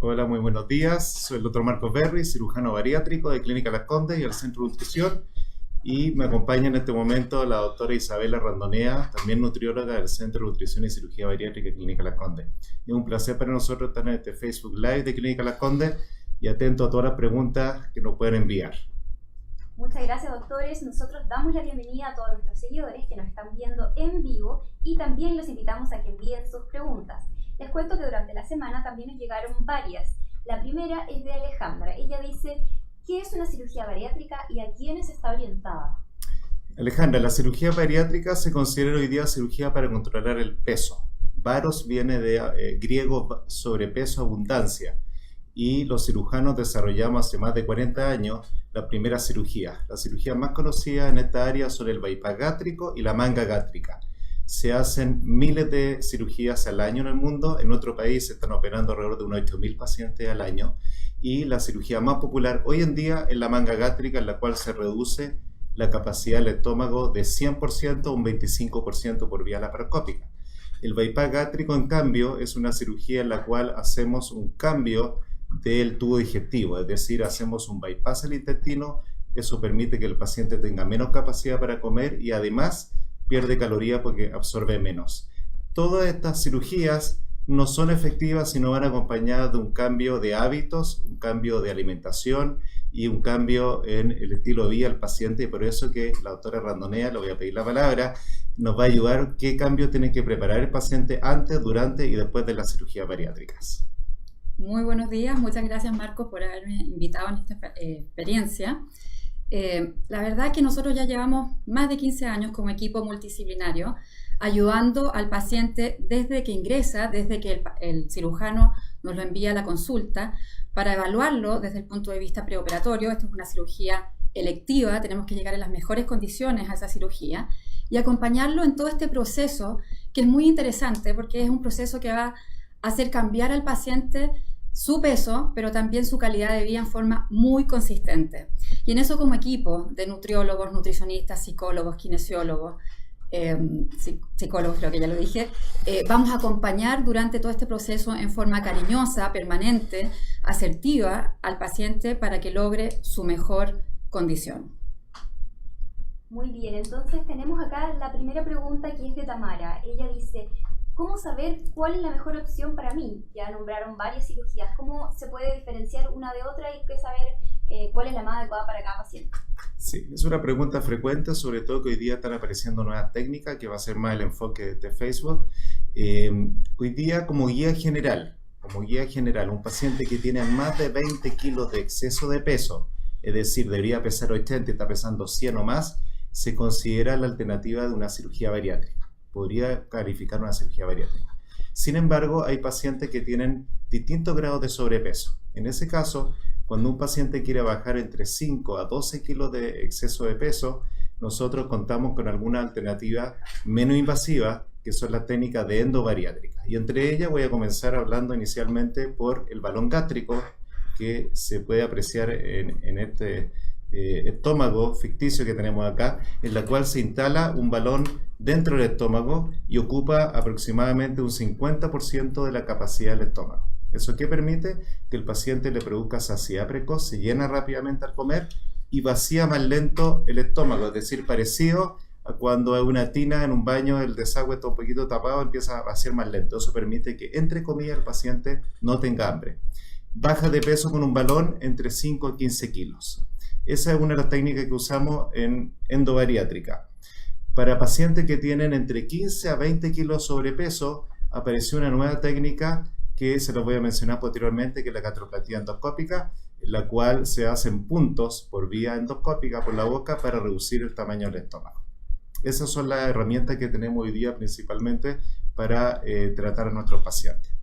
Hola, muy buenos días. Soy el doctor Marcos Berry, cirujano bariátrico de Clínica Las Condes y el Centro de Nutrición. Y me acompaña en este momento la doctora Isabela Randonea, también nutrióloga del Centro de Nutrición y Cirugía Bariátrica de Clínica Las Condes. Es un placer para nosotros estar en este Facebook Live de Clínica Las Condes y atento a todas las preguntas que nos pueden enviar. Muchas gracias, doctores. Nosotros damos la bienvenida a todos nuestros seguidores que nos están viendo en vivo y también los invitamos a que envíen sus preguntas. Les cuento que durante la semana también nos llegaron varias. La primera es de Alejandra. Ella dice, ¿qué es una cirugía bariátrica y a quiénes está orientada? Alejandra, la cirugía bariátrica se considera hoy día cirugía para controlar el peso. Baros viene de griego sobrepeso, abundancia. Y los cirujanos desarrollamos hace más de 40 años la primera cirugía. Las cirugías más conocidas en esta área son el bypass gástrico y la manga gástrica. Se hacen miles de cirugías al año en el mundo. En nuestro país se están operando alrededor de unos 8.000 pacientes al año. Y la cirugía más popular hoy en día es la manga gástrica, en la cual se reduce la capacidad del estómago de 100% a un 25% por vía laparoscópica. El bypass gástrico, en cambio, es una cirugía en la cual hacemos un cambio del tubo digestivo, es decir, hacemos un bypass al intestino. Eso permite que el paciente tenga menos capacidad para comer y además pierde calorías porque absorbe menos. Todas estas cirugías no son efectivas si no van acompañadas de un cambio de hábitos, un cambio de alimentación y un cambio en el estilo de vida del paciente, y por eso que la doctora Randonea, le voy a pedir la palabra, nos va a ayudar qué cambio tiene que preparar el paciente antes, durante y después de las cirugías bariátricas. Muy buenos días, muchas gracias Marcos por haberme invitado en esta experiencia. La verdad es que nosotros ya llevamos más de 15 años como equipo multidisciplinario ayudando al paciente desde que ingresa, desde que el cirujano nos lo envía a la consulta para evaluarlo desde el punto de vista preoperatorio. Esto es una cirugía electiva, tenemos que llegar en las mejores condiciones a esa cirugía y acompañarlo en todo este proceso que es muy interesante porque es un proceso que va a hacer cambiar al paciente su peso, pero también su calidad de vida en forma muy consistente. Y en eso como equipo de nutriólogos, nutricionistas, psicólogos, kinesiólogos, psicólogos creo que ya lo dije, vamos a acompañar durante todo este proceso en forma cariñosa, permanente, asertiva al paciente para que logre su mejor condición. Muy bien, entonces tenemos acá la primera pregunta que es de Tamara. Ella dice, ¿cómo saber cuál es la mejor opción para mí? Ya nombraron varias cirugías. ¿Cómo se puede diferenciar una de otra y qué saber cuál es la más adecuada para cada paciente? Sí, es una pregunta frecuente, sobre todo que hoy día están apareciendo nuevas técnicas, que va a ser más el enfoque de Facebook. Hoy día, como guía general, un paciente que tiene más de 20 kilos de exceso de peso, es decir, debería pesar 80 y está pesando 100 o más, se considera la alternativa de una cirugía bariátrica. Podría calificar una cirugía bariátrica. Sin embargo, hay pacientes que tienen distintos grados de sobrepeso. En ese caso, cuando un paciente quiere bajar entre 5 a 12 kilos de exceso de peso, nosotros contamos con alguna alternativa menos invasiva, que son las técnicas de endobariátrica. Y entre ellas voy a comenzar hablando inicialmente por el balón gástrico, que se puede apreciar en este estómago ficticio que tenemos acá, en la cual se instala un balón dentro del estómago y ocupa aproximadamente un 50% de la capacidad del estómago. ¿Eso qué permite? Que el paciente le produzca saciedad precoz, se llena rápidamente al comer y vacía más lento el estómago, es decir, parecido a cuando hay una tina en un baño, el desagüe está un poquito tapado, empieza a vaciar más lento. Eso permite que, entre comillas, el paciente no tenga hambre. Baja de peso con un balón entre 5 a 15 kilos. Esa es una de las técnicas que usamos en endobariátrica. Para pacientes que tienen entre 15 a 20 kilos sobrepeso, apareció una nueva técnica que se los voy a mencionar posteriormente, que es la gastroplastia endoscópica, en la cual se hacen puntos por vía endoscópica por la boca para reducir el tamaño del estómago. Esas son las herramientas que tenemos hoy día principalmente para tratar a nuestros pacientes.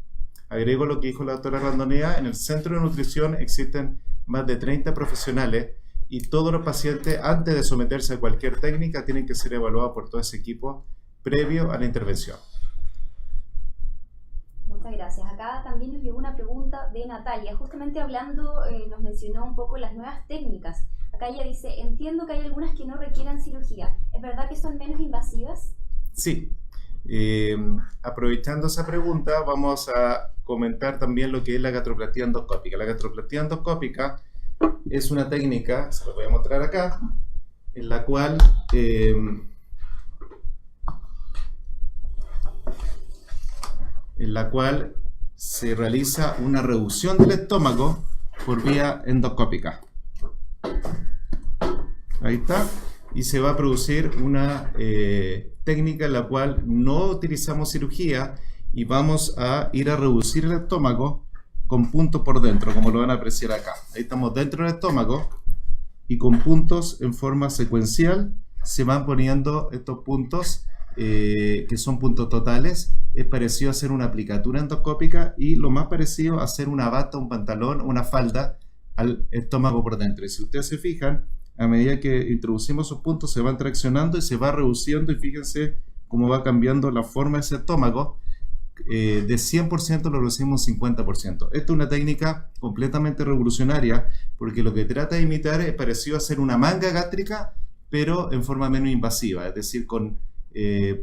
Agrego lo que dijo la doctora Randonea, en el Centro de Nutrición existen más de 30 profesionales y todos los pacientes, antes de someterse a cualquier técnica, tienen que ser evaluados por todo ese equipo previo a la intervención. Muchas gracias. Acá también nos llegó una pregunta de Natalia, justamente hablando, nos mencionó un poco las nuevas técnicas. Acá ella dice, entiendo que hay algunas que no requieran cirugía. ¿Es verdad que son menos invasivas? Sí. Aprovechando esa pregunta, vamos a comentar también lo que es la gastroplastia endoscópica. La gastroplastia endoscópica es una técnica, se lo voy a mostrar acá, en la cual se realiza una reducción del estómago por vía endoscópica. Ahí está. Y se va a producir una técnica en la cual no utilizamos cirugía y vamos a ir a reducir el estómago con puntos por dentro, como lo van a apreciar acá. Ahí estamos dentro del estómago y con puntos en forma secuencial se van poniendo estos puntos que son puntos totales. Es parecido a hacer una aplicatura endoscópica y lo más parecido a hacer una bata, un pantalón, una falda al estómago por dentro. Y si ustedes se fijan, a medida que introducimos esos puntos se van traccionando y se va reduciendo, y fíjense cómo va cambiando la forma de ese estómago. De 100% lo reducimos 50%. Esta es una técnica completamente revolucionaria porque lo que trata de imitar es parecido a hacer una manga gástrica, pero en forma menos invasiva, es decir, con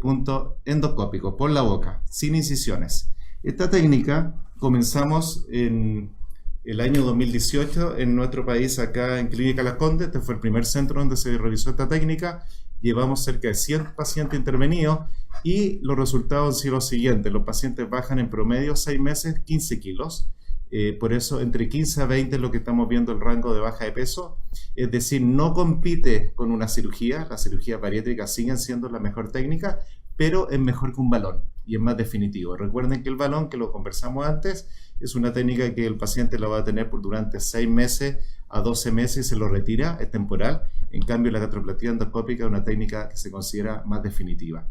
puntos endoscópicos por la boca, sin incisiones. Esta técnica comenzamos en el año 2018 en nuestro país, acá en Clínica Las Condes. Este fue el primer centro donde se realizó esta técnica. Llevamos cerca de 100 pacientes intervenidos y los resultados han sido los siguientes. Los pacientes bajan en promedio 6 meses 15 kilos. Por eso entre 15 a 20 es lo que estamos viendo el rango de baja de peso. Es decir, no compite con una cirugía. Las cirugías bariátricas siguen siendo la mejor técnica, pero es mejor que un balón y es más definitivo. Recuerden que el balón, que lo conversamos antes, es una técnica que el paciente la va a tener por durante 6 meses a 12 meses y se lo retira, es temporal. En cambio, la gastroplastia endoscópica es una técnica que se considera más definitiva.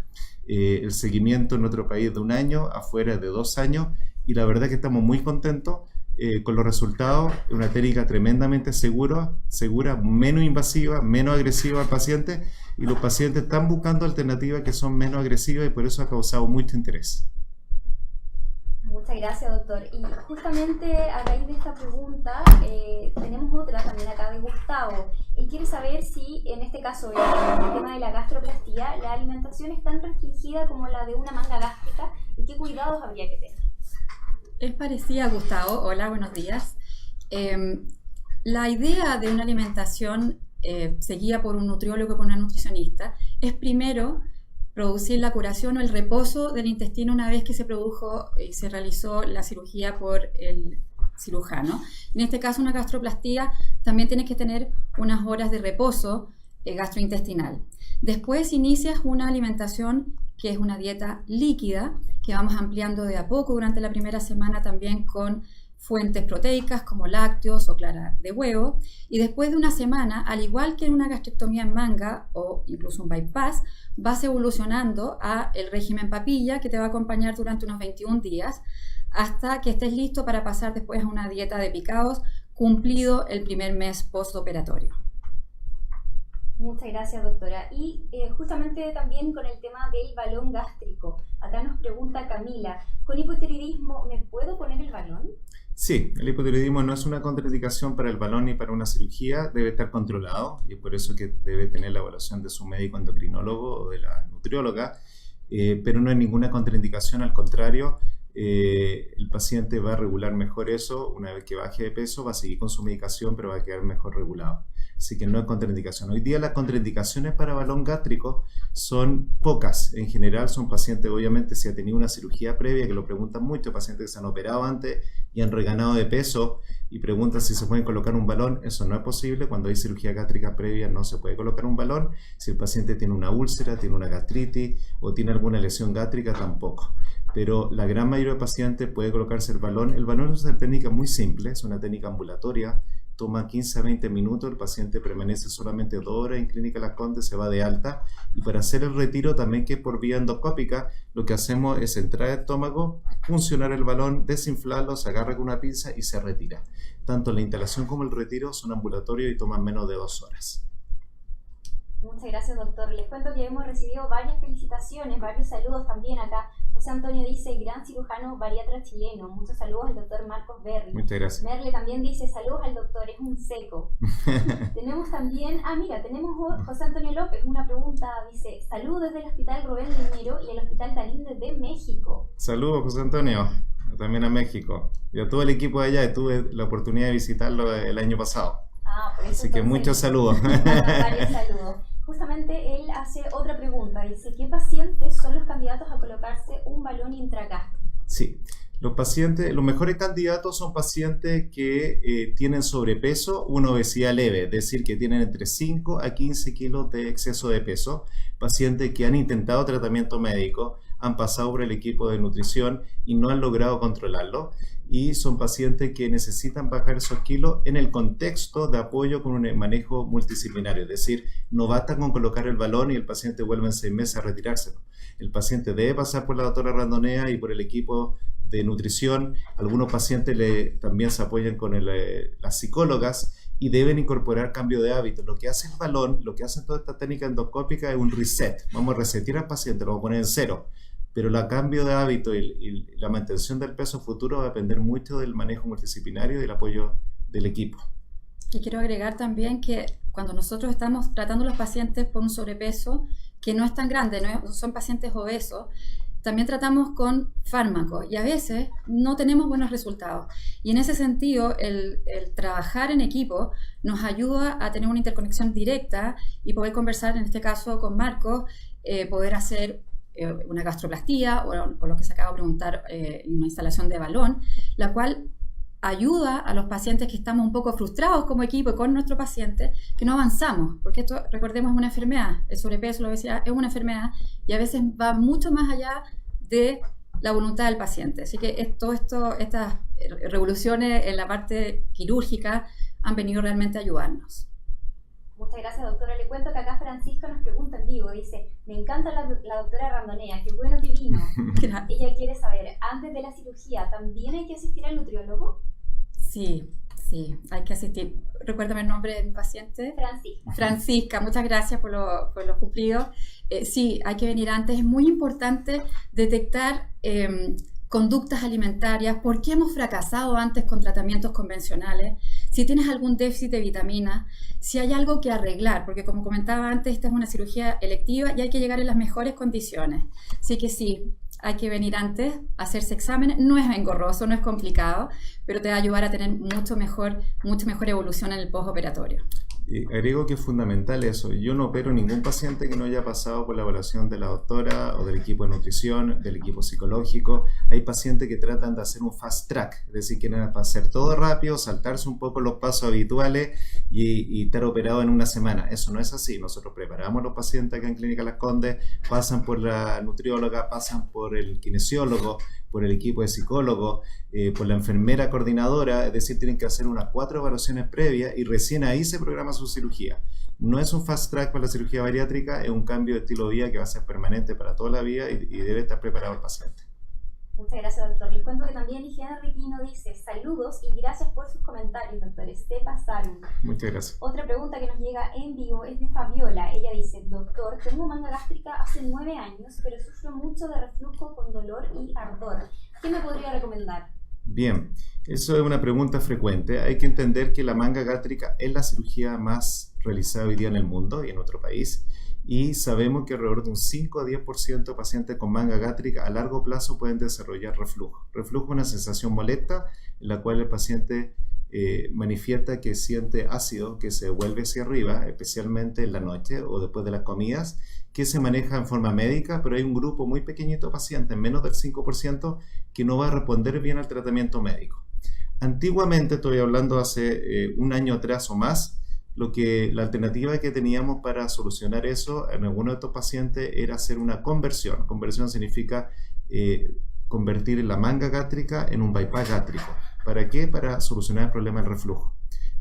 El seguimiento en nuestro país es de 1 año, afuera es de 2 años, y la verdad que estamos muy contentos con los resultados. Es una técnica tremendamente segura, menos invasiva, menos agresiva al paciente, y los pacientes están buscando alternativas que son menos agresivas y por eso ha causado mucho interés. Muchas gracias, doctor. Y justamente a raíz de esta pregunta, tenemos otra también acá de Gustavo. Él quiere saber si, en este caso, en el tema de la gastroplastía, la alimentación es tan restringida como la de una manga gástrica y qué cuidados habría que tener. Es parecida, Gustavo. Hola, buenos días. La idea de una alimentación seguida por un nutriólogo o por una nutricionista es primero producir la curación o el reposo del intestino una vez que se produjo y se realizó la cirugía por el cirujano. En este caso, una gastroplastía también tiene que tener unas horas de reposo gastrointestinal. Después inicias una alimentación que es una dieta líquida, que vamos ampliando de a poco durante la primera semana también con fuentes proteicas como lácteos o clara de huevo, y después de una semana, al igual que en una gastrectomía en manga o incluso un bypass, vas evolucionando a el régimen papilla, que te va a acompañar durante unos 21 días hasta que estés listo para pasar después a una dieta de picados cumplido el primer mes postoperatorio. Muchas gracias, doctora. Y justamente también con el tema del balón gástrico, acá nos pregunta Camila, ¿con hipotiroidismo me puedo poner el balón? Sí, el hipotiroidismo no es una contraindicación para el balón ni para una cirugía, debe estar controlado y es por eso que debe tener la evaluación de su médico endocrinólogo o de la nutrióloga, pero no hay ninguna contraindicación, al contrario, el paciente va a regular mejor eso. Una vez que baje de peso va a seguir con su medicación, pero va a quedar mejor regulado. Así que no es contraindicación. Hoy día las contraindicaciones para balón gástrico son pocas. En general son pacientes, obviamente, si ha tenido una cirugía previa, que lo preguntan mucho, pacientes que se han operado antes y han reganado de peso y preguntan si se pueden colocar un balón. Eso no es posible. Cuando hay cirugía gástrica previa no se puede colocar un balón. Si el paciente tiene una úlcera, tiene una gastritis o tiene alguna lesión gástrica, tampoco. Pero la gran mayoría de pacientes puede colocarse el balón. El balón es una técnica muy simple, es una técnica ambulatoria. Toma 15 a 20 minutos, el paciente permanece solamente 2 horas en Clínica Las Condes, se va de alta, y para hacer el retiro también, que es por vía endoscópica, lo que hacemos es entrar al estómago, funcionar el balón, desinflarlo, se agarra con una pinza y se retira. Tanto la instalación como el retiro son ambulatorios y toman menos de 2 horas. Muchas gracias, doctor. Les cuento que hemos recibido varias felicitaciones, varios saludos también acá. José José Antonio dice, gran cirujano bariatra chileno. Muchos saludos al doctor Marcos Berry. Muchas gracias. Merle también dice, saludos al doctor, es un seco. Tenemos también, tenemos José Antonio López, una pregunta, dice, saludos desde el Hospital Rubén Leñero y el Hospital Dalín desde México. Saludos, José Antonio, también a México. Y a todo el equipo de allá, tuve la oportunidad de visitarlo el año pasado. Por eso así que muchos saludos. Varios saludos. Justamente él hace otra pregunta, dice, ¿qué pacientes son los candidatos a colocarse un balón intragástrico? Sí, los mejores candidatos son pacientes que tienen sobrepeso o una obesidad leve, es decir, que tienen entre 5 a 15 kilos de exceso de peso, pacientes que han intentado tratamiento médico, han pasado por el equipo de nutrición y no han logrado controlarlo, y son pacientes que necesitan bajar esos kilos en el contexto de apoyo con un manejo multidisciplinario, es decir, no basta con colocar el balón y el paciente vuelve en 6 meses a retirárselo. El paciente debe pasar por la doctora Randonea y por el equipo de nutrición. Algunos pacientes también se apoyan con las psicólogas y deben incorporar cambio de hábito. Lo que hace el balón, lo que hace toda esta técnica endoscópica es un reset. Vamos a resetear al paciente, lo vamos a poner en 0. Pero el cambio de hábito y la mantención del peso futuro va a depender mucho del manejo multidisciplinario y del apoyo del equipo. Y quiero agregar también que cuando nosotros estamos tratando a los pacientes por un sobrepeso que no es tan grande, no son pacientes obesos, también tratamos con fármacos y a veces no tenemos buenos resultados. Y en ese sentido, el trabajar en equipo nos ayuda a tener una interconexión directa y poder conversar, en este caso con Marcos, poder hacer una gastroplastía o lo que se acaba de preguntar, una instalación de balón, la cual ayuda a los pacientes que estamos un poco frustrados como equipo y con nuestro paciente, que no avanzamos, porque esto, recordemos, es una enfermedad, el sobrepeso, la obesidad es una enfermedad y a veces va mucho más allá de la voluntad del paciente. Así que estas revoluciones en la parte quirúrgica han venido realmente a ayudarnos. Muchas gracias, doctora. Le cuento que acá Francisco nos pregunta en vivo, dice, me encanta la doctora Randonea, qué bueno que vino. Ella quiere saber, antes de la cirugía, ¿también hay que asistir al nutriólogo? Sí, hay que asistir. Recuérdame el nombre de mi paciente. Francisca, muchas gracias por los cumplidos. Sí, hay que venir antes. Es muy importante detectar conductas alimentarias, por qué hemos fracasado antes con tratamientos convencionales, si tienes algún déficit de vitamina, si hay algo que arreglar, porque como comentaba antes, esta es una cirugía electiva y hay que llegar en las mejores condiciones. Así que sí, hay que venir antes, hacerse exámenes, no es engorroso, no es complicado, pero te va a ayudar a tener mucho mejor evolución en el postoperatorio. Agrego que es fundamental eso. Yo no opero ningún paciente que no haya pasado por la evaluación de la doctora o del equipo de nutrición, del equipo psicológico. Hay pacientes que tratan de hacer un fast track, es decir, quieren hacer todo rápido, saltarse un poco los pasos habituales y estar operado en una semana. Eso no es así. Nosotros preparamos a los pacientes acá en Clínica Las Condes, pasan por la nutrióloga, pasan por el kinesiólogo, por el equipo de psicólogos, por la enfermera coordinadora, es decir, tienen que hacer unas 4 evaluaciones previas y recién ahí se programa su cirugía. No es un fast track para la cirugía bariátrica, es un cambio de estilo de vida que va a ser permanente para toda la vida y debe estar preparado el paciente. Muchas gracias, doctor. Les cuento que también Henry Pino dice, saludos y gracias por sus comentarios, doctores, se pasaron. Muchas gracias. Otra pregunta que nos llega en vivo es de Fabiola. Ella dice, doctor, tengo manga gástrica hace 9 años, pero sufro mucho de reflujo con dolor y ardor. ¿Qué me podría recomendar? Bien, eso es una pregunta frecuente. Hay que entender que la manga gástrica es la cirugía más realizada hoy día en el mundo y en nuestro país. Y sabemos que alrededor de un 5 a 10% de pacientes con manga gástrica a largo plazo pueden desarrollar reflujo. Reflujo es una sensación molesta en la cual el paciente manifiesta que siente ácido que se vuelve hacia arriba, especialmente en la noche o después de las comidas, que se maneja en forma médica, pero hay un grupo muy pequeñito de pacientes, menos del 5%, que no va a responder bien al tratamiento médico. Antiguamente, estoy hablando hace un año atrás o más, la alternativa que teníamos para solucionar eso en algunos de estos pacientes era hacer una conversión. Conversión significa convertir la manga gástrica en un bypass gástrico. ¿Para qué? Para solucionar el problema del reflujo.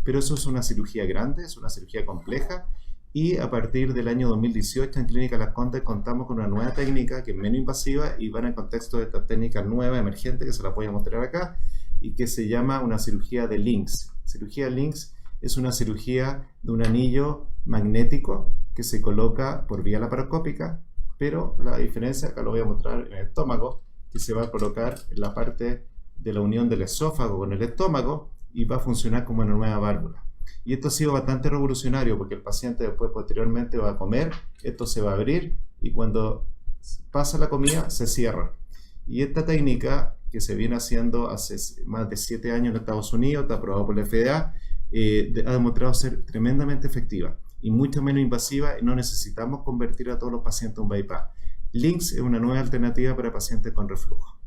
Pero eso es una cirugía grande, es una cirugía compleja y a partir del año 2018 en Clínica Las Condes contamos con una nueva técnica que es menos invasiva y va en el contexto de esta técnica nueva emergente que se la voy a mostrar acá y que se llama una cirugía de LINX. Cirugía LINX es una cirugía de un anillo magnético que se coloca por vía laparoscópica, pero la diferencia, acá lo voy a mostrar en el estómago, que se va a colocar en la parte de la unión del esófago con el estómago y va a funcionar como una nueva válvula. Y esto ha sido bastante revolucionario porque el paciente después posteriormente va a comer, esto se va a abrir y cuando pasa la comida se cierra. Y esta técnica que se viene haciendo hace más de 7 años en Estados Unidos, está aprobado por la FDA, ha demostrado ser tremendamente efectiva y mucho menos invasiva y no necesitamos convertir a todos los pacientes en un bypass. LINX es una nueva alternativa para pacientes con reflujo.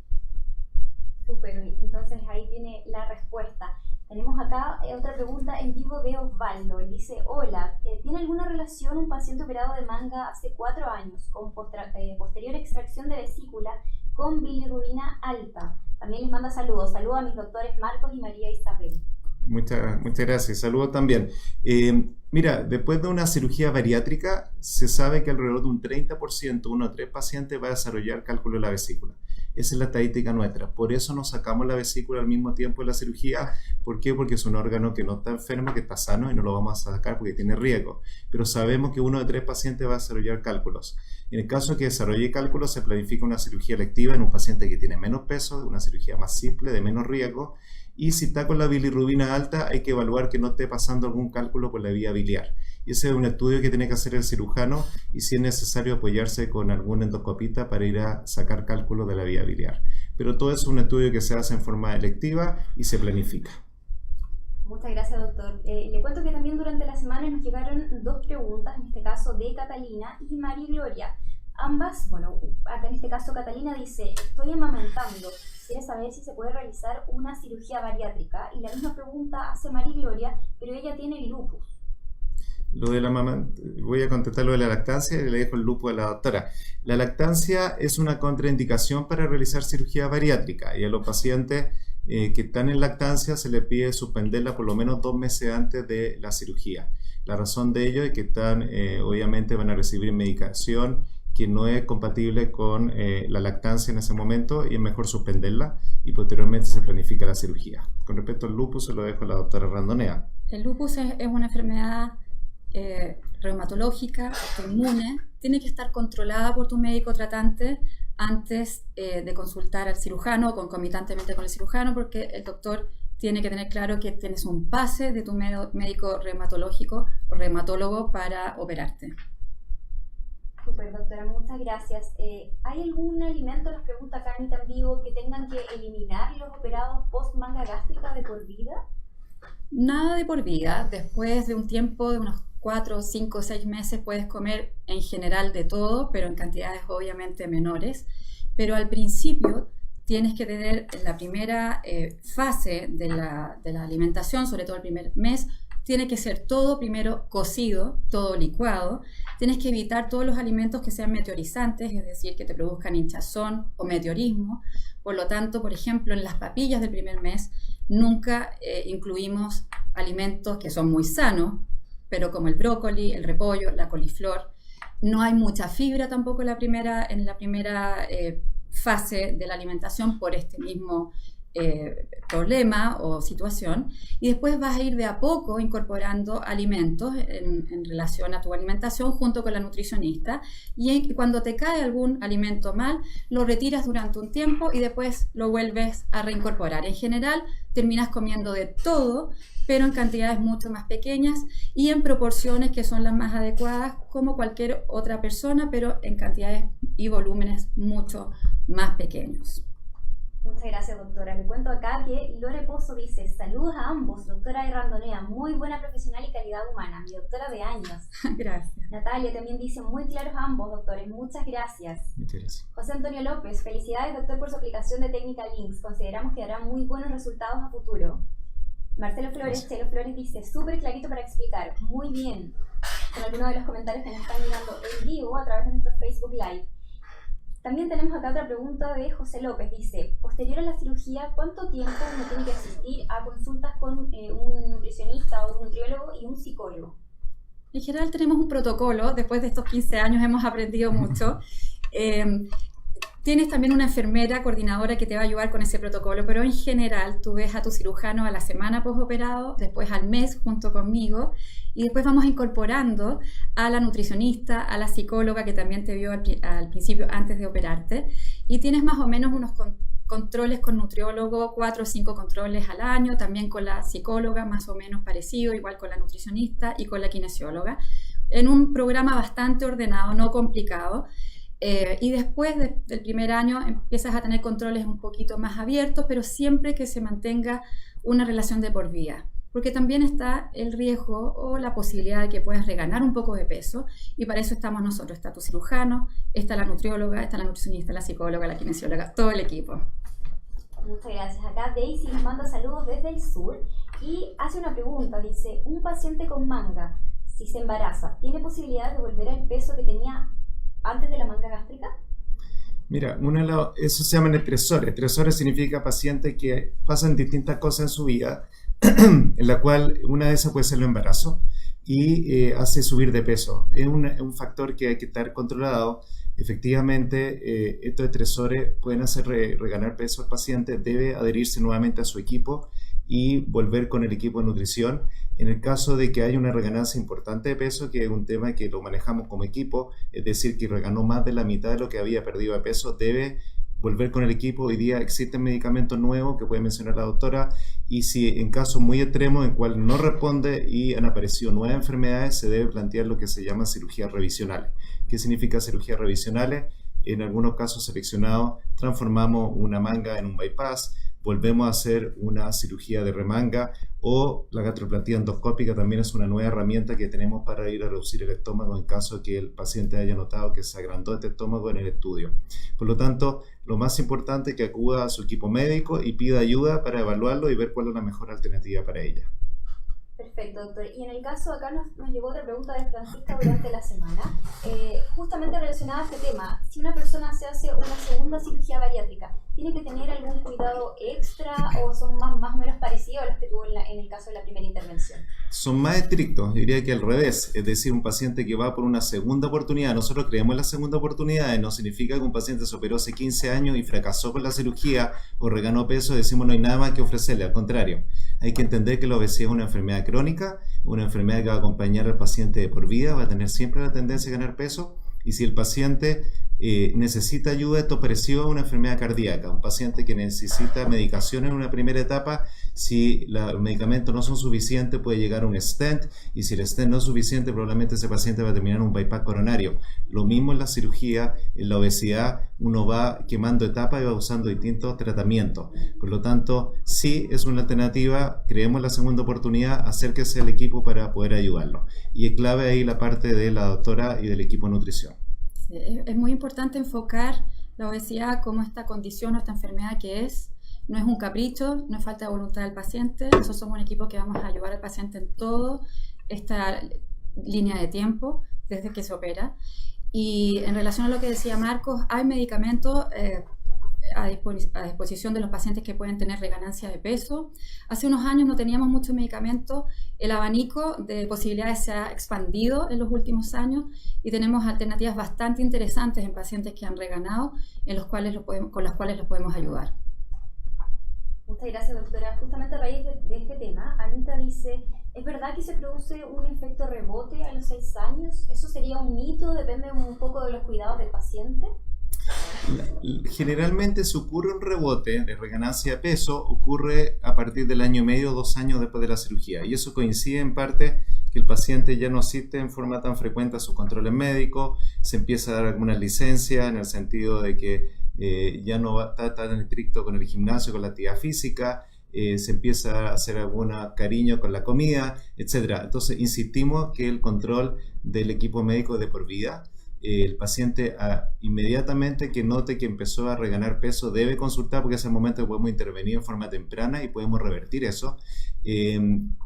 Súper, entonces ahí tiene la respuesta. Tenemos acá otra pregunta en vivo de Osvaldo. Él dice, hola, ¿tiene alguna relación un paciente operado de manga hace 4 años con posterior extracción de vesícula con bilirrubina alta? También les manda saludos. Saludos a mis doctores Marcos y María Isabel. Muchas gracias. Saludos también. Mira, después de una cirugía bariátrica, se sabe que alrededor de un 30%, 1 a 3 pacientes va a desarrollar cálculo de la vesícula. Esa es la estadística nuestra. Por eso nos sacamos la vesícula al mismo tiempo de la cirugía. ¿Por qué? Porque es un órgano que no está enfermo, que está sano y no lo vamos a sacar porque tiene riesgo. Pero sabemos que 1 de 3 pacientes va a desarrollar cálculos. En el caso de que desarrolle cálculos, se planifica una cirugía electiva en un paciente que tiene menos peso, una cirugía más simple, de menos riesgo. Y si está con la bilirrubina alta, hay que evaluar que no esté pasando algún cálculo por la vía biliar. Y ese es un estudio que tiene que hacer el cirujano y si es necesario apoyarse con algún endoscopista para ir a sacar cálculos de la vía biliar. Pero todo es un estudio que se hace en forma electiva y se planifica. Muchas gracias, doctor. Le cuento que también durante la semana nos llegaron 2 preguntas, en este caso de Catalina y María Gloria. Ambas, bueno, acá en este caso Catalina dice, estoy amamantando, quiere saber si se puede realizar una cirugía bariátrica. Y la misma pregunta hace María Gloria, pero ella tiene lupus. Lo de la mamá, voy a contestar lo de la lactancia y le dejo el lupus a la doctora. La lactancia es una contraindicación para realizar cirugía bariátrica y a los pacientes que están en lactancia se les pide suspenderla por lo menos 2 meses antes de la cirugía. La razón de ello es que obviamente van a recibir medicación que no es compatible con la lactancia en ese momento y es mejor suspenderla y posteriormente se planifica la cirugía. Con respecto al lupus se lo dejo a la doctora Randonea. El lupus es una enfermedad reumatológica, autoinmune, tiene que estar controlada por tu médico tratante antes de consultar al cirujano o concomitantemente con el cirujano, porque el doctor tiene que tener claro que tienes un pase de tu médico reumatológico o reumatólogo para operarte. Super, doctora, muchas gracias. ¿Hay algún alimento, nos pregunta Carnita en vivo, que tengan que eliminar los operados post manga gástrica de por vida? Nada de por vida. Después de un tiempo de unos 4, 5, 6 meses puedes comer en general de todo, pero en cantidades obviamente menores. Pero al principio tienes que tener en la primera fase de la alimentación, sobre todo el primer mes, tiene que ser todo primero cocido, todo licuado. Tienes que evitar todos los alimentos que sean meteorizantes, es decir, que te produzcan hinchazón o meteorismo. Por lo tanto, por ejemplo, en las papillas del primer mes nunca incluimos alimentos que son muy sanos, pero como el brócoli, el repollo, la coliflor. No hay mucha fibra tampoco en la primera fase de la alimentación por este mismo problema o situación, y después vas a ir de a poco incorporando alimentos en relación a tu alimentación junto con la nutricionista, y cuando te cae algún alimento mal, lo retiras durante un tiempo y después lo vuelves a reincorporar. En general terminas comiendo de todo, pero en cantidades mucho más pequeñas y en proporciones que son las más adecuadas como cualquier otra persona, pero en cantidades y volúmenes mucho más pequeños. Muchas gracias, doctora. Le cuento acá que Lore Pozo dice, saludos a ambos, doctora de Randonea, muy buena profesional y calidad humana, mi doctora de años. Gracias. Natalia también dice, muy claros ambos, doctores, muchas gracias. Muchas gracias. José Antonio López, felicidades, doctor, por su aplicación de técnica LINX, consideramos que dará muy buenos resultados a futuro. Marcelo Flores, Chelo Flores dice, súper clarito para explicar, muy bien, con algunos de los comentarios que nos están llegando en vivo a través de nuestro Facebook Live. También tenemos acá otra pregunta de José López, dice, posterior a la cirugía, ¿cuánto tiempo uno tiene que asistir a consultas con un nutricionista o un nutriólogo y un psicólogo? En general tenemos un protocolo, después de estos 15 años hemos aprendido mucho. Tienes también una enfermera coordinadora que te va a ayudar con ese protocolo, pero en general tú ves a tu cirujano a la semana postoperado, después al mes junto conmigo, y después vamos incorporando a la nutricionista, a la psicóloga que también te vio al principio antes de operarte, y tienes más o menos unos controles con nutriólogo, 4 o 5 controles al año, también con la psicóloga más o menos parecido, igual con la nutricionista y con la kinesióloga, en un programa bastante ordenado, no complicado. Y después del primer año empiezas a tener controles un poquito más abiertos, pero siempre que se mantenga una relación de por vida, porque también está el riesgo o la posibilidad de que puedas reganar un poco de peso, y para eso estamos nosotros. Está tu cirujano, está la nutrióloga, está la nutricionista, la psicóloga, la kinesióloga, todo el equipo. Muchas gracias. Acá Daisy nos manda saludos desde el sur y hace una pregunta. Dice, un paciente con manga, si se embaraza, ¿tiene posibilidad de volver al peso que tenía antes de la manga gástrica? Mira, eso se llaman estresores. Estresores significa pacientes que pasan distintas cosas en su vida, en la cual una de esas puede ser el embarazo y hace subir de peso. Es un factor que hay que estar controlado. Efectivamente, estos estresores pueden hacer reganar peso al paciente, debe adherirse nuevamente a su equipo y volver con el equipo de nutrición. En el caso de que haya una reganancia importante de peso, que es un tema que lo manejamos como equipo, es decir, que reganó más de la mitad de lo que había perdido de peso, debe volver con el equipo. Hoy día existen medicamentos nuevos que puede mencionar la doctora, y si en casos muy extremos en cual no responde y han aparecido nuevas enfermedades, se debe plantear lo que se llama cirugías revisionales. ¿Qué significa cirugías revisionales? En algunos casos seleccionados transformamos una manga en un bypass, volvemos a hacer una cirugía de remanga, o la gastroplastia endoscópica también es una nueva herramienta que tenemos para ir a reducir el estómago en caso de que el paciente haya notado que se agrandó este estómago en el estudio. Por lo tanto, lo más importante es que acuda a su equipo médico y pida ayuda para evaluarlo y ver cuál es la mejor alternativa para ella. Perfecto, doctor. Y en el caso, acá nos llegó otra pregunta de Francisca durante la semana, justamente relacionada a este tema. Si una persona se hace una segunda cirugía bariátrica, ¿tiene que tener algún cuidado extra o son más o menos parecidos a los que tuvo en el caso de la primera intervención? Son más estrictos, yo diría que al revés, es decir, un paciente que va por una segunda oportunidad. Nosotros creemos en la segunda oportunidad, no significa que un paciente se operó hace 15 años y fracasó con la cirugía o reganó peso, decimos no hay nada más que ofrecerle, al contrario. Hay que entender que la obesidad es una enfermedad crónica, una enfermedad que va a acompañar al paciente de por vida, va a tener siempre la tendencia a ganar peso, y si el paciente necesita ayuda, esto es parecido a una enfermedad cardíaca. Un paciente que necesita medicación en una primera etapa, si los medicamentos no son suficientes, puede llegar a un stent, y si el stent no es suficiente, probablemente ese paciente va a terminar en un bypass coronario. Lo mismo en la cirugía, en la obesidad, uno va quemando etapas y va usando distintos tratamientos. Por lo tanto, sí es una alternativa, creemos en la segunda oportunidad, acérquese al equipo para poder ayudarlo. Y es clave ahí la parte de la doctora y del equipo de nutrición. Es muy importante enfocar la obesidad como esta condición o esta enfermedad que es. No es un capricho, no es falta de voluntad del paciente. Nosotros somos un equipo que vamos a ayudar al paciente en toda esta línea de tiempo desde que se opera. Y en relación a lo que decía Marcos, hay medicamentos a disposición de los pacientes que pueden tener reganancia de peso. Hace unos años no teníamos muchos medicamentos, el abanico de posibilidades se ha expandido en los últimos años y tenemos alternativas bastante interesantes en pacientes que han reganado, con las cuales los podemos ayudar. Muchas gracias, doctora. Justamente a raíz de este tema, Anita dice, ¿es verdad que se produce un efecto rebote a los 6 años? ¿Eso sería un mito? ¿Depende un poco de los cuidados del paciente? Generalmente se ocurre un rebote de reganancia de peso, ocurre a partir del año y medio, 2 años después de la cirugía, y eso coincide en parte que el paciente ya no asiste en forma tan frecuente a sus controles médicos, se empieza a dar algunas licencias en el sentido de que ya no va a estar tan estricto con el gimnasio, con la actividad física, se empieza a hacer algún cariño con la comida, etc. Entonces insistimos que el control del equipo médico es de por vida. El paciente inmediatamente que note que empezó a reganar peso debe consultar, porque es el momento que podemos intervenir en forma temprana y podemos revertir eso,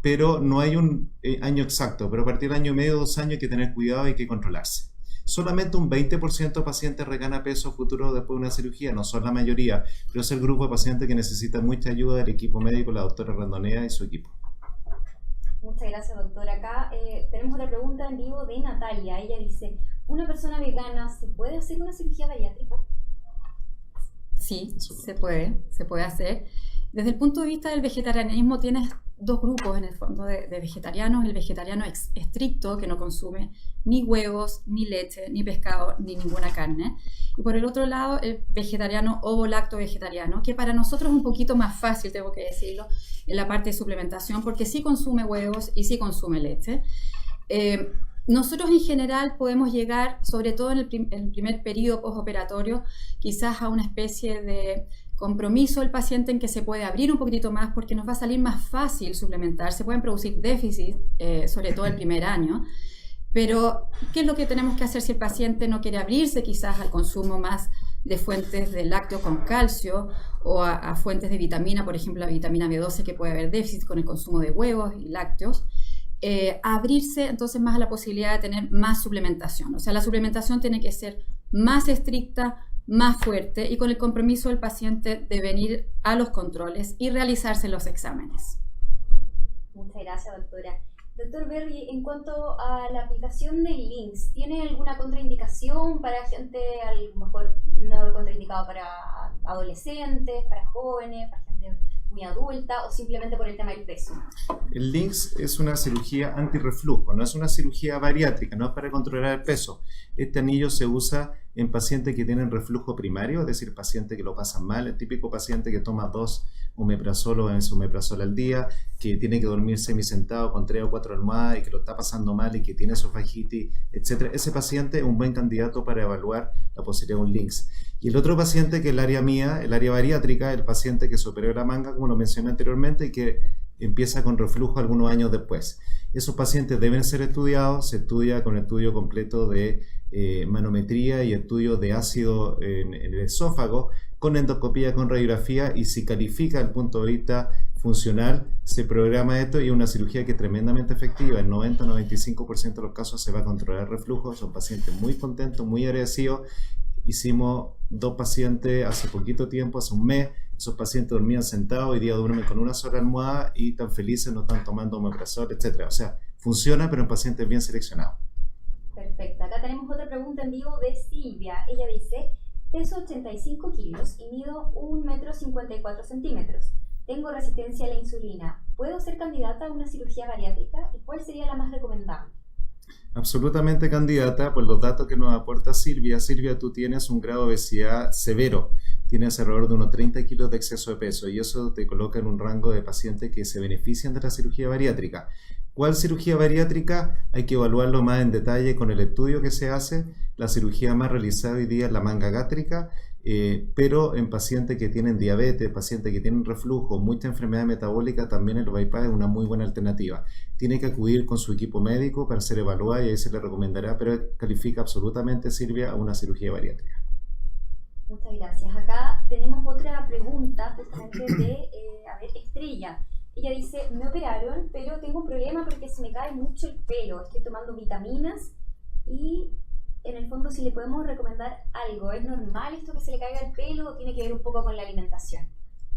pero no hay un año exacto, pero a partir del año y medio, 2 años hay que tener cuidado y hay que controlarse. Solamente un 20% de pacientes regana peso futuro después de una cirugía, no son la mayoría, pero es el grupo de pacientes que necesita mucha ayuda del equipo médico, la doctora Randonea y su equipo. Muchas gracias, doctora. Acá tenemos otra pregunta en vivo de Natalia. Ella dice, ¿una persona vegana se puede hacer una cirugía bariátrica? Sí, se puede hacer. Desde el punto de vista del vegetarianismo tienes dos grupos en el fondo de vegetarianos: el vegetariano estricto, que no consume ni huevos, ni leche, ni pescado, ni ninguna carne, y por el otro lado el vegetariano ovo-lacto vegetariano, que para nosotros es un poquito más fácil, tengo que decirlo, en la parte de suplementación, porque sí consume huevos y sí consume leche. Nosotros en general podemos llegar, sobre todo en el primer periodo postoperatorio, quizás a una especie de compromiso del paciente en que se puede abrir un poquitito más, porque nos va a salir más fácil suplementar. Se pueden producir déficits, sobre todo el primer año, pero ¿qué es lo que tenemos que hacer si el paciente no quiere abrirse quizás al consumo más de fuentes de lácteo con calcio o a fuentes de vitamina, por ejemplo la vitamina B12, que puede haber déficit con el consumo de huevos y lácteos? Abrirse entonces más a la posibilidad de tener más suplementación. O sea, la suplementación tiene que ser más estricta, más fuerte, y con el compromiso del paciente de venir a los controles y realizarse los exámenes. Muchas gracias, doctora. Doctor Berry, en cuanto a la aplicación del LINX, ¿tiene alguna contraindicación para gente, a lo mejor no contraindicado para adolescentes, para jóvenes, para gente muy adulta, o simplemente por el tema del peso? El LINX es una cirugía antirreflujo, no es una cirugía bariátrica, no es para controlar el peso. Este anillo se usa en pacientes que tienen reflujo primario, es decir, pacientes que lo pasan mal, el típico paciente que toma 2 omeprazol o esomeprazol al día, que tiene que dormir semisentado con 3 o 4 almohadas y que lo está pasando mal y que tiene esofagitis, etc. Ese paciente es un buen candidato para evaluar la posibilidad de un LINX. Y el otro paciente, que es el área mía, el área bariátrica, el paciente que se operó la manga, como lo mencioné anteriormente, y que empieza con reflujo algunos años después. Esos pacientes deben ser estudiados, se estudia con estudio completo de manometría y estudio de ácido en el esófago, con endoscopía, con radiografía, y si califica desde el punto de vista funcional, se programa esto, y es una cirugía que es tremendamente efectiva. En 90-95% de los casos se va a controlar el reflujo. Son pacientes muy contentos, muy agradecidos. Hicimos 2 pacientes hace poquito tiempo, hace un mes. Esos pacientes dormían sentados, hoy día duermen con una sola almohada y tan felices, no están tomando omeprazol, etc. O sea, funciona, pero en pacientes bien seleccionados. Perfecto. Acá tenemos otra pregunta en vivo de Silvia. Ella dice: peso 85 kilos y mido 1,54 m. Tengo resistencia a la insulina. ¿Puedo ser candidata a una cirugía bariátrica? ¿Y cuál sería la más recomendable? Absolutamente candidata por los datos que nos aporta Silvia. Silvia, tú tienes un grado de obesidad severo. Tienes alrededor de unos 30 kilos de exceso de peso, y eso te coloca en un rango de pacientes que se benefician de la cirugía bariátrica. ¿Cuál cirugía bariátrica? Hay que evaluarlo más en detalle con el estudio que se hace. La cirugía más realizada hoy día es la manga gástrica, pero en pacientes que tienen diabetes, pacientes que tienen reflujo, mucha enfermedad metabólica, también el bypass es una muy buena alternativa. Tiene que acudir con su equipo médico para ser evaluada y ahí se le recomendará, pero califica absolutamente, Silvia, a una cirugía bariátrica. Muchas gracias. Acá tenemos otra pregunta justamente de Estrella. Ella dice: me operaron, pero tengo un problema porque se me cae mucho el pelo. Estoy tomando vitaminas y en el fondo, si le podemos recomendar algo. ¿Es normal esto que se le caiga el pelo o tiene que ver un poco con la alimentación?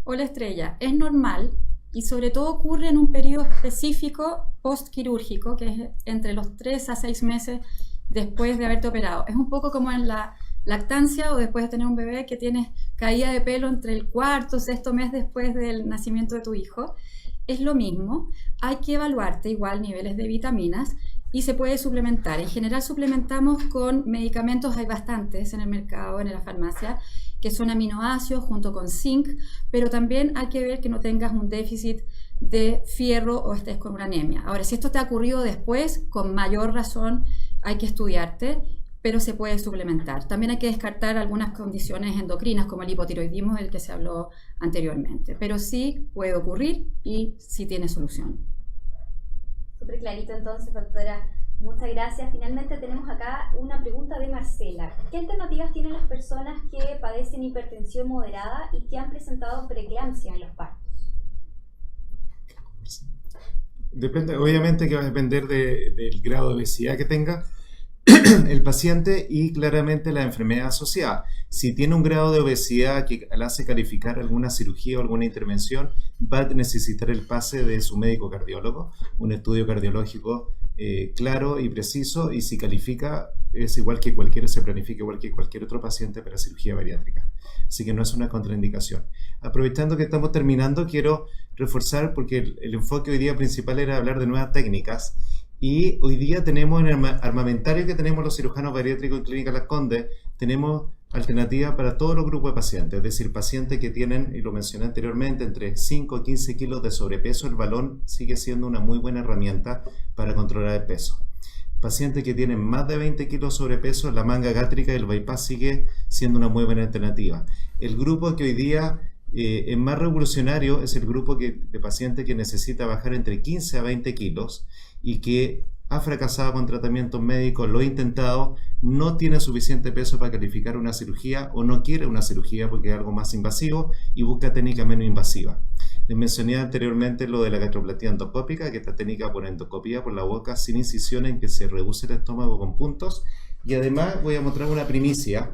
Hola Estrella, es normal y sobre todo ocurre en un periodo específico postquirúrgico, que es entre los 3 a 6 meses después de haberte operado. Es un poco como en la lactancia o después de tener un bebé, que tienes caída de pelo entre el 4º o 6º mes después del nacimiento de tu hijo. Es lo mismo, hay que evaluarte igual niveles de vitaminas y se puede suplementar. En general suplementamos con medicamentos, hay bastantes en el mercado, en la farmacia, que son aminoácidos junto con zinc, pero también hay que ver que no tengas un déficit de fierro o estés con una anemia. Ahora, si esto te ha ocurrido después, con mayor razón hay que estudiarte, pero se puede suplementar. También hay que descartar algunas condiciones endocrinas como el hipotiroidismo, del que se habló anteriormente, pero sí puede ocurrir y sí tiene solución. Súper clarito entonces, doctora. Muchas gracias. Finalmente tenemos acá una pregunta de Marcela. ¿Qué alternativas tienen las personas que padecen hipertensión moderada y que han presentado preeclampsia en los partos? Depende, obviamente que va a depender del grado de obesidad que tenga el paciente y claramente la enfermedad asociada. Si tiene un grado de obesidad que le hace calificar alguna cirugía o alguna intervención, va a necesitar el pase de su médico cardiólogo, un estudio cardiológico claro y preciso, y si califica es igual que se planifica igual que cualquier otro paciente para cirugía bariátrica. así que no es una contraindicación. Aprovechando que estamos terminando, quiero reforzar, porque el enfoque hoy día principal era hablar de nuevas técnicas, y hoy día tenemos en el armamentario que tenemos los cirujanos bariátricos en Clínica Las Condes, tenemos alternativas para todos los grupos de pacientes, es decir, pacientes que tienen, y lo mencioné anteriormente, entre 5 a 15 kilos de sobrepeso. El balón sigue siendo una muy buena herramienta para controlar el peso. Pacientes que tienen más de 20 kilos de sobrepeso, la manga gástrica y el bypass sigue siendo una muy buena alternativa. El grupo que hoy día es más revolucionario es el grupo de pacientes que necesita bajar entre 15 a 20 kilos y que ha fracasado con tratamientos médicos, lo ha intentado, no tiene suficiente peso para calificar una cirugía o no quiere una cirugía porque es algo más invasivo y busca técnica menos invasiva. Les mencioné anteriormente lo de la gastroplastia endoscópica, que esta técnica por endoscopía por la boca sin incisión, en que se reduce el estómago con puntos. Y además voy a mostrar una primicia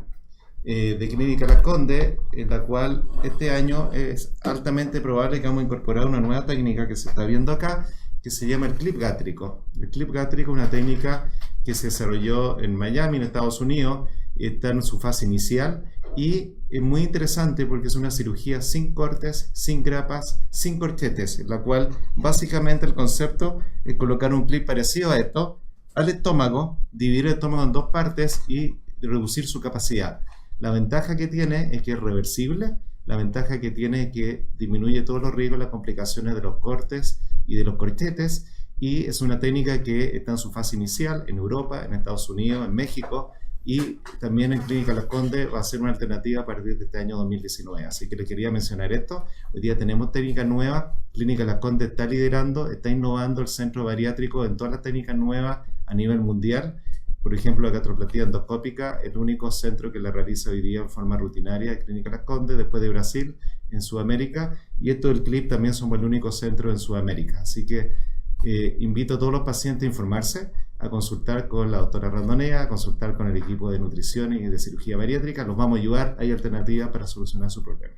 de Clínica Las Condes, en la cual este año es altamente probable que vamos a incorporar una nueva técnica que se está viendo acá, que se llama el clip gástrico. El clip gástrico es una técnica que se desarrolló en Miami, en Estados Unidos, está en su fase inicial y es muy interesante porque es una cirugía sin cortes, sin grapas, sin corchetes, en la cual básicamente el concepto es colocar un clip parecido a esto al estómago, dividir el estómago en dos partes y reducir su capacidad. La ventaja que tiene es que es reversible, la ventaja que tiene es que disminuye todos los riesgos, las complicaciones de los cortes y de los corchetes, y es una técnica que está en su fase inicial en Europa, en Estados Unidos, en México, y también en Clínica Las Condes va a ser una alternativa a partir de este año 2019. Así que les quería mencionar esto. Hoy día tenemos técnicas nuevas. Clínica Las Condes está liderando, está innovando el centro bariátrico en todas las técnicas nuevas a nivel mundial. Por ejemplo, la gastroplastia endoscópica, el único centro que la realiza hoy día en forma rutinaria es Clínica Las Condes, después de Brasil, en Sudamérica, y esto del CLIP también somos el único centro en Sudamérica. Así que invito a todos los pacientes a informarse, a consultar con la doctora Randonea, a consultar con el equipo de nutrición y de cirugía bariátrica. Los vamos a ayudar, hay alternativas para solucionar su problema.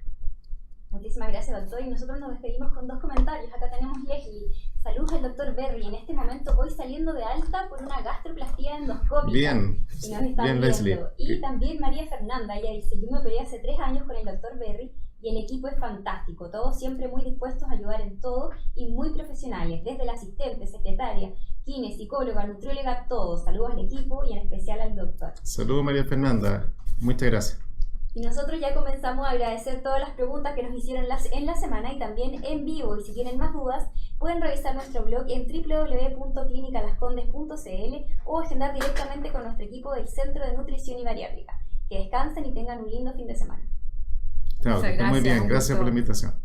Muchísimas gracias, doctor. Y nosotros nos despedimos con dos comentarios. Acá tenemos Leslie. Saludos al doctor Berry, en este momento hoy saliendo de alta por una gastroplastía endoscópica. Bien, y nos están bien, viendo. Leslie. Y también María Fernanda, ella dice, yo me operé hace 3 años con el doctor Berry y el equipo es fantástico, todos siempre muy dispuestos a ayudar en todo y muy profesionales, desde la asistente, secretaria, kine, psicóloga, nutrióloga, todos. Saludos al equipo y en especial al doctor. Saludos, María Fernanda, muchas gracias. Y nosotros ya comenzamos a agradecer todas las preguntas que nos hicieron en la semana y también en vivo. Y si tienen más dudas, pueden revisar nuestro blog en www.clinicalascondes.cl o agendar directamente con nuestro equipo del Centro de Nutrición y Bariátrica. Que descansen y tengan un lindo fin de semana. Chao, que estén muy bien. Gracias por la invitación.